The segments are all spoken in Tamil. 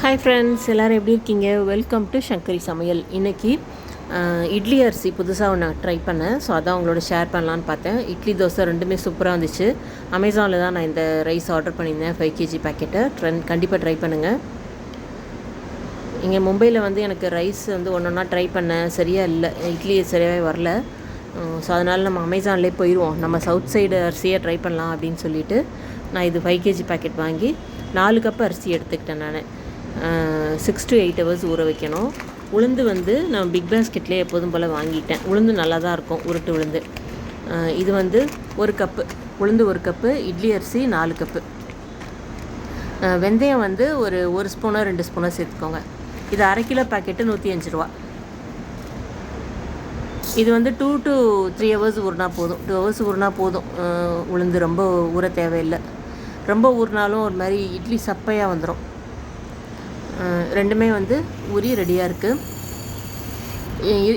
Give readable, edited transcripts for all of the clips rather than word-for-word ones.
ஹாய் ஃப்ரெண்ட்ஸ், எல்லோரும் எப்படி இருக்கீங்க? வெல்கம் டு சங்கரி சமையல். இன்றைக்கி இட்லி அரிசி புதுசாக ஒன்று ட்ரை பண்ணேன். ஸோ அதான் உங்களோட ஷேர் பண்ணலான்னு பார்த்தேன். இட்லி தோசை ரெண்டுமே சூப்பராக வந்துச்சு. அமேசானில் தான் நான் இந்த ரைஸ் ஆர்டர் பண்ணியிருந்தேன், 5 kg பேக்கெட்டை. கண்டிப்பாக ட்ரை பண்ணுங்கள். இங்கே மும்பையில் வந்து எனக்கு ரைஸ் வந்து ஒன்று ஒன்றா ட்ரை பண்ணேன், சரியாக இல்லை, இட்லி சரியாகவே வரல. ஸோ அதனால் நம்ம அமேசான்லேயே போயிடுவோம், நம்ம சவுத் சைடு அரிசியை ட்ரை பண்ணலாம் அப்படின்னு சொல்லிவிட்டு நான் இது 5 kg பேக்கெட் வாங்கி 4 கப் அரிசி எடுத்துக்கிட்டேன். நான் 6 to 8 hours ஊற வைக்கணும். உளுந்து வந்து நான் பிக் பாஸ்கெட்லேயே எப்போதும் போல் வாங்கிட்டேன். உளுந்து நல்லா தான் இருக்கும், உருட்டு உளுந்து. இது வந்து 1 கப்பு உளுந்து, 1 கப்பு இட்லி அரிசி 4 கப்பு. வெந்தயம் வந்து ஒரு ஸ்பூனோ 2 ஸ்பூனோ சேர்த்துக்கோங்க. இது 1/2 கிலோ பேக்கெட்டு 105 ரூபா. இது வந்து 2 to 3 hours ஊறினா போதும். 2 hours ஊறினா போதும். உளுந்து ரொம்ப ஊற தேவையில்லை. ரொம்ப ஊறினாலும் ஒரு மாதிரி இட்லி சப்பையாக வந்துடும். ரெண்டுமே வந்து ஊறி ரெடியாக இருக்குது.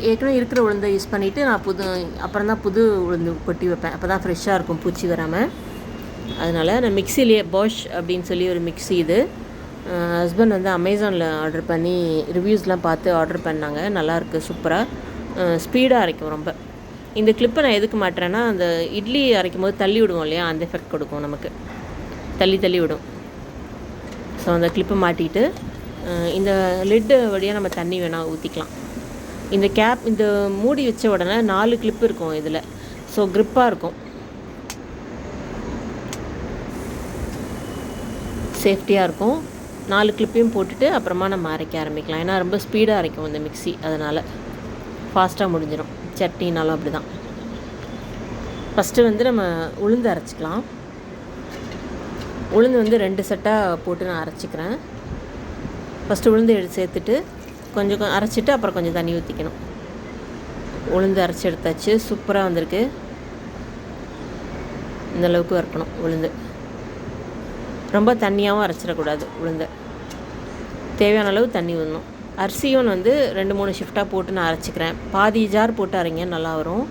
ஏற்கனவே இருக்கிற உளுந்தை யூஸ் பண்ணிவிட்டு நான் அப்புறம் தான் புது உளுந்து கொட்டி வைப்பேன். அப்போ தான் ஃப்ரெஷ்ஷாக இருக்கும், பூச்சி வராமல். அதனால் நான் மிக்சிலேயே பாஷ் அப்படின்னு சொல்லி ஒரு மிக்ஸி இது. ஹஸ்பண்ட் வந்து அமேசானில் ஆர்டர் பண்ணி ரிவ்யூஸ்லாம் பார்த்து ஆர்டர் பண்ணாங்க. நல்லாயிருக்கு, சூப்பராக ஸ்பீடாக அரைக்கும் ரொம்ப. இந்த கிளிப்பை நான் எதுக்கு மாட்டுறேன்னா, அந்த இட்லி அரைக்கும் போது தள்ளி விடுவோம் இல்லையா, அந்த எஃபெக்ட் கொடுக்கும் நமக்கு, தள்ளி விடும். ஸோ அந்த கிளிப்பை மாட்டிட்டு இந்த லிட்டு வழியாக நம்ம தண்ணி வேணால் ஊற்றிக்கலாம். இந்த மூடி வச்ச உடனே 4 கிளிப்பு இருக்கும் இதில். ஸோ க்ரிப்பாக இருக்கும், சேஃப்டியாக இருக்கும். 4 கிளிப்பையும் போட்டுட்டு அப்புறமா நம்ம அரைக்க ஆரம்பிக்கலாம். ஏன்னா ரொம்ப ஸ்பீடாக அரைக்கும் இந்த மிக்ஸி, அதனால் ஃபாஸ்ட்டாக முடிஞ்சிடும். சட்னினாலும் அப்படி தான். ஃபஸ்ட்டு வந்து நம்ம உளுந்து அரைச்சிக்கலாம். உளுந்து வந்து 2 செட்டாக போட்டு நான் அரைச்சிக்கிறேன். ஃபஸ்ட்டு உளுந்து சேர்த்துட்டு கொஞ்சம் அரைச்சிட்டு அப்புறம் கொஞ்சம் தண்ணி ஊற்றிக்கணும். உளுந்து அரைச்சி எடுத்தாச்சு, சூப்பராக வந்திருக்கு. இந்தளவுக்கு வறுக்கணும் உளுந்து. ரொம்ப தண்ணியாகவும் அரைச்சிடக்கூடாது உளுந்து. தேவையான அளவு தண்ணி ஊற்றணும். அரிசியும் வந்து 2-3 ஷிஃப்டாக போட்டு நான் அரைச்சிக்கிறேன். பாதி ஜார் போட்டு அரைங்க, நல்லா வரும்.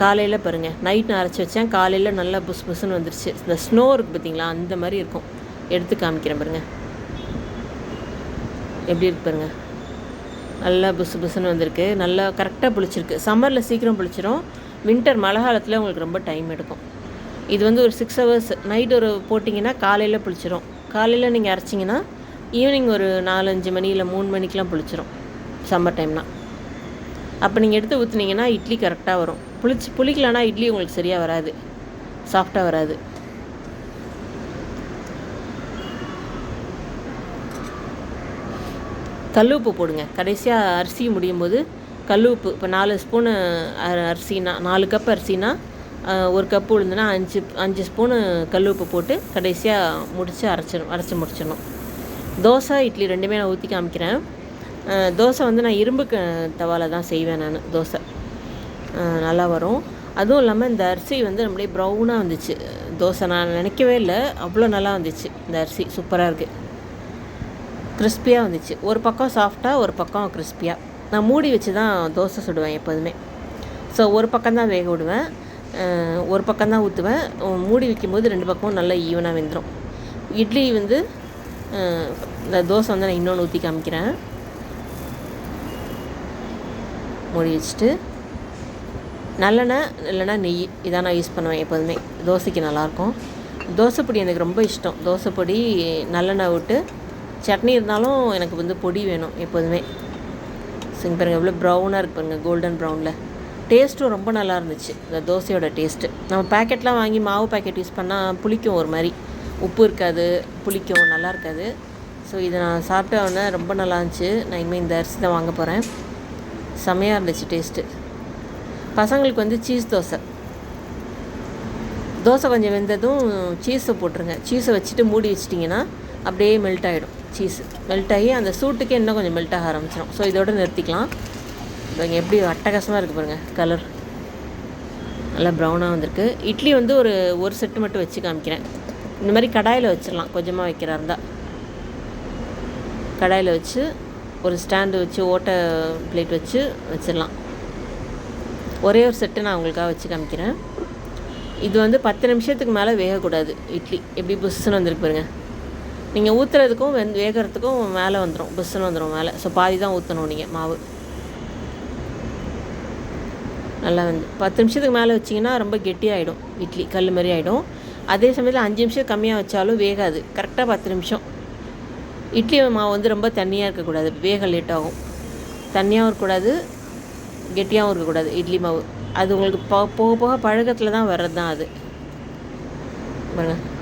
காலையில் பாருங்கள், நைட் நான் அரைச்சி வச்சேன், காலையில் நல்லா புஸ்ன்னு வந்துருச்சு. இந்த ஸ்னோ இருக்குது பார்த்திங்களா, அந்த மாதிரி இருக்கும். எடுத்து காமிக்கிறேன் பாருங்கள், எப்படி இருக்கு பாருங்கள். நல்லா புஸ்ன்னு வந்திருக்கு, நல்லா கரெக்டாக புளிச்சிருக்கு. சம்மரில் சீக்கிரம் புளிச்சிடும், வின்டர் மழை காலத்தில் உங்களுக்கு ரொம்ப டைம் எடுக்கும். இது வந்து ஒரு 6 hours நைட் போட்டிங்கன்னா காலையில் புளிச்சிடும். காலையில் நீங்கள் அரைச்சிங்கன்னா ஈவினிங் ஒரு 4-5 மணி இல்லை 3 மணிக்கெலாம் புளிச்சிடும், சம்மர் டைம்னால். அப்போ நீங்கள் எடுத்து ஊற்றுனீங்கன்னா இட்லி கரெக்டாக வரும். புளிக்கலன்னா இட்லி உங்களுக்கு சரியாக வராது, சாஃப்டாக வராது. கல் உப்பு போடுங்க கடைசியாக. அரிசி முடியும் போது கல் உப்பு. இப்போ 4 ஸ்பூனு அரிசினா, 4 கப் அரிசினா 1 கப்பு உளுந்துனா 5 ஸ்பூனு கல் உப்பு போட்டு கடைசியாக அரைச்சி முடிச்சிடணும். தோசை இட்லி ரெண்டுமே நான் ஊற்றி காமிக்கிறேன். தோசை வந்து நான் இரும்பு தவாவில் தான் செய்வேன் நான். தோசை நல்லா வரும். அதுவும் இல்லாமல் இந்த அரிசி வந்து நம்மளே ப்ரௌனாக வந்துச்சு தோசை. நான் நினைக்கவே இல்லை, அவ்வளோ நல்லா வந்துச்சு. இந்த அரிசி சூப்பராக இருக்குது, கிறிஸ்பியாக வந்துச்சு. ஒரு பக்கம் சாஃப்டாக, ஒரு பக்கம் கிறிஸ்பியாக. நான் மூடி வச்சு தான் தோசை சுடுவேன் எப்போதுமே. ஸோ ஒரு பக்கம் தான் வேக விடுவேன், ஒரு பக்கம் தான் ஊற்றுவேன். மூடி வைக்கும்போது 2 பக்கமும் நல்லா ஈவனாக வெந்துடும். இட்லி வந்து இந்த தோசை வந்து நான் இன்னொன்று ஊற்றி காமிக்கிறேன். மூடி வச்சுட்டு நல்லெண்ணெய் இல்லைன்னா நெய் இதான் நான் யூஸ் பண்ணுவேன் எப்போதுமே. தோசைக்கு நல்லாயிருக்கும். தோசைப்பொடி எனக்கு ரொம்ப இஷ்டம். தோசைப்பொடி நல்லெண்ணெய் விட்டு, சட்னி இருந்தாலும் எனக்கு வந்து பொடி வேணும் எப்போதுமே. சிங்க பாருங்கள் எவ்வளோ ப்ரௌனாக இருக்கு பாருங்கள், கோல்டன் ப்ரௌனில். டேஸ்ட்டும் ரொம்ப நல்லா இருந்துச்சு இந்த தோசையோட டேஸ்ட்டு. நம்ம பேக்கெட்லாம் வாங்கி மாவு பேக்கெட் யூஸ் பண்ணால் புளிக்கும், ஒரு மாதிரி உப்பு இருக்காது, புளிக்கும், நல்லா இருக்காது. ஸோ இதை நான் சாப்பிட்ட உடனே ரொம்ப நல்லா இருந்துச்சு. நான் இனிமேல் இந்த அரிசி தான் வாங்க போகிறேன். செம்மையாக இருந்துச்சு டேஸ்ட்டு. பசங்களுக்கு வந்து சீஸ் தோசை கொஞ்சம் வெந்ததும் சீஸை போட்டுருங்க. சீஸை வச்சுட்டு மூடி வச்சிட்டிங்கன்னா அப்படியே மெல்ட் ஆகிடும். சீஸ் மெல்ட் ஆகி அந்த சூட்டுக்கே இன்னும் கொஞ்சம் மெல்ட் ஆக ஆரம்பிச்சிடும். ஸோ இதோட நிறுத்திக்கலாம். இங்கே எப்படி அட்டகாசமாக இருக்குது பாருங்கள், கலர் நல்லா ப்ரௌனாக வந்திருக்கு. இட்லி வந்து ஒரு செட்டு மட்டும் வச்சு காமிக்கிறேன். இந்த மாதிரி கடாயில் வச்சிடலாம், கொஞ்சமாக வைக்கிறா இருந்தால் கடாயில் வச்சு ஒரு ஸ்டாண்டு வச்சு ஓட்டை பிளேட் வச்சிடலாம். ஒரே ஒரு செட்டு நான் உங்களுக்காக வச்சு காமிக்கிறேன். இது வந்து 10 நிமிஷத்துக்கு மேலே வேகக்கூடாது. இட்லி எப்படி புஷ்ஷுன்னு வந்திருக்கு பாருங்கள். நீங்கள் ஊற்றுறதுக்கும் வேகிறதுக்கும் மேலே வந்துடும், புஷ்ஷுன்னு வந்துடும் மேலே. ஸோ பாதி தான் ஊற்றணும் நீங்கள் மாவு. நல்லா 10 நிமிஷத்துக்கு மேலே வச்சிங்கன்னா ரொம்ப கெட்டியாகிடும் இட்லி, கல் மாதிரி ஆகிடும். அதே சமயத்தில் 5 நிமிஷம் கம்மியாக வச்சாலும் வேகாது. கரெக்டாக 10 நிமிஷம். இட்லி மாவு ரொம்ப தண்ணியாக இருக்கக்கூடாது, வேக லேட் ஆகும். தண்ணியாகவும் இருக்கக்கூடாது, கெட்டியாகவும் இருக்கக்கூடாது இட்லி மாவு. அது உங்களுக்கு போக போக பழக்கத்தில் தான் வர்றது தான் அது.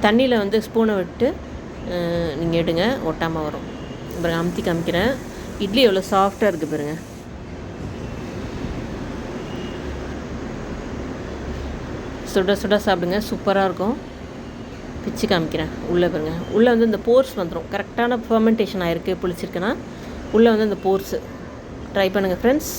தண்ணியில் ஸ்பூனை விட்டு நீங்கள் எடுங்க, ஒட்டாமல் வரும். பாருங்கள், அமுத்தி காமிக்கிறேன். இட்லி எவ்வளோ சாஃப்டாக இருக்குது பாருங்கள். சுட சுட சாப்பிடுங்க, சூப்பராக இருக்கும். பிச்சு காமிக்கிறேன். உள்ளே பாருங்கள், உள்ளே இந்த போர்ஸ் வந்துடும். கரெக்டான ஃபர்மெண்டேஷன் ஆகிருக்கு, புளிச்சிருக்குன்னா உள்ளே இந்த போர்ஸு. ட்ரை பண்ணுங்கள் ஃப்ரெண்ட்ஸ்.